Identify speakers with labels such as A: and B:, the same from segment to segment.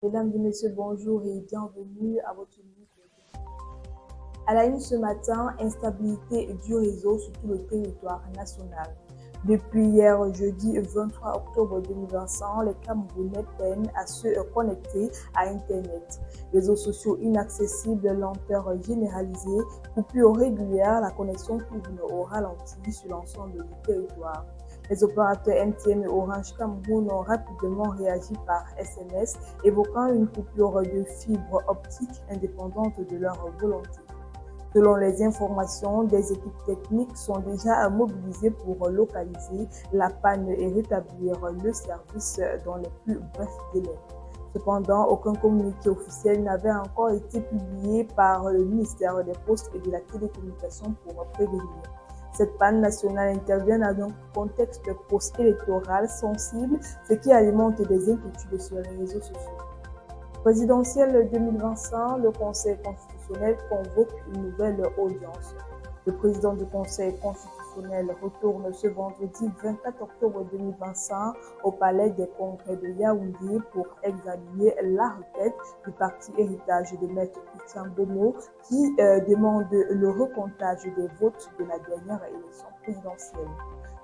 A: Mesdames et messieurs, bonjour et bienvenue à votre nuit. À la une ce matin, instabilité du réseau sur tout le territoire national. Depuis hier, jeudi 23 octobre 2025, les Camerounais peinent à se connecter à Internet. Réseaux sociaux inaccessibles, lenteur généralisée, coupures régulières, la connexion tourne au ralenti sur l'ensemble du territoire. Les opérateurs MTN et Orange Cameroun ont rapidement réagi par SMS, évoquant une coupure de fibre optique indépendante de leur volonté. Selon les informations, des équipes techniques sont déjà mobilisées pour localiser la panne et rétablir le service dans les plus brefs délais. Cependant, aucun communiqué officiel n'avait encore été publié par le ministère des Postes et de la Télécommunication pour prévenir. Cette panne nationale intervient dans un contexte post-électoral sensible, ce qui alimente des inquiétudes sur les réseaux sociaux. Présidentielle 2025, le Conseil constitutionnel convoque une nouvelle audience. Le président du Conseil constitutionnel retourne ce vendredi 24 octobre 2025 au Palais des Congrès de Yaoundé pour examiner la requête du parti Héritage de Maître Christian Bono qui demande le recomptage des votes de la dernière élection présidentielle.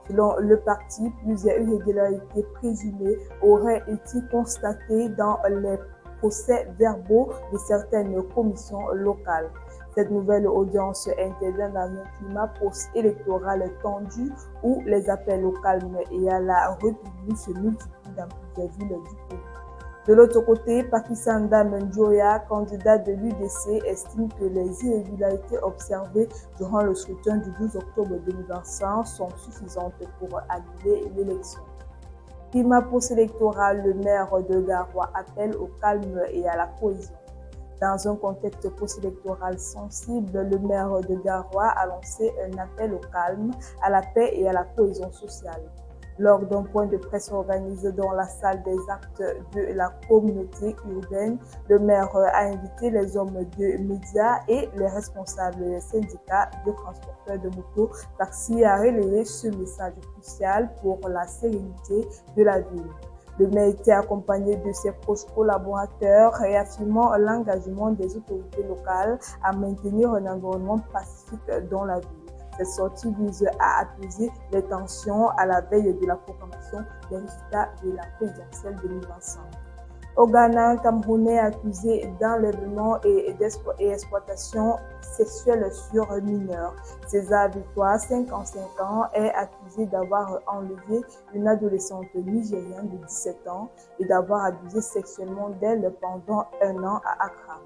A: Selon le parti, plusieurs irrégularités présumées auraient été constatées dans les procès-verbaux de certaines commissions locales. Cette nouvelle audience intervient dans un climat post-électoral tendu où les appels au calme et à la retenue se multiplient dans plusieurs villes du pays. De l'autre côté, Pakisanda Menjoya, candidat de l'UDC, estime que les irrégularités observées durant le scrutin du 12 octobre 2025 sont suffisantes pour annuler l'élection. Climat post-électoral, le maire de Garoua appelle au calme et à la cohésion. Dans un contexte post-électoral sensible, le maire de Garoua a lancé un appel au calme, à la paix et à la cohésion sociale. Lors d'un point de presse organisé dans la salle des actes de la communauté urbaine, le maire a invité les hommes de médias et les responsables des syndicats de transporteurs de motos taxis à relayer ce message crucial pour la sérénité de la ville. Le maire était accompagné de ses proches collaborateurs, réaffirmant l'engagement des autorités locales à maintenir un environnement pacifique dans la ville. Cette sortie vise à apaiser les tensions à la veille de la proclamation des résultats de la présidentielle 2025. Au Ghana, un Camerounais accusé d'enlèvement et d'exploitation sexuelle sur mineurs. César Victoire, 55 ans, est accusé d'avoir enlevé une adolescente nigérienne de 17 ans et d'avoir abusé sexuellement d'elle pendant un an à Accra.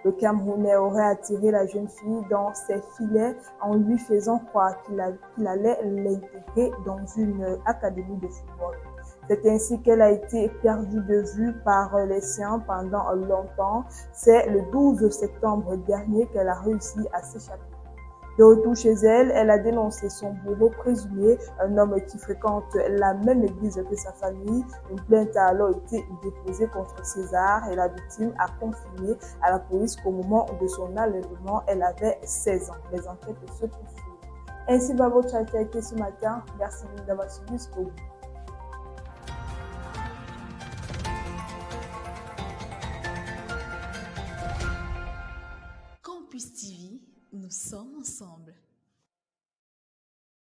A: Le Camerounais aurait attiré la jeune fille dans ses filets en lui faisant croire qu'il allait l'intégrer dans une académie de football. C'est ainsi qu'elle a été perdue de vue par les siens pendant longtemps. C'est le 12 septembre dernier qu'elle a réussi à s'échapper. De retour chez elle, elle a dénoncé son bourreau présumé, un homme qui fréquente la même église que sa famille. Une plainte a alors été déposée contre César et la victime a confirmé à la police qu'au moment de son enlèvement, elle avait 16 ans. Les enquêtes se poursuivent. Ainsi va votre actualité ce matin. Merci d'avoir suivi jusqu'au bout.
B: Campus TV, nous sommes ensemble.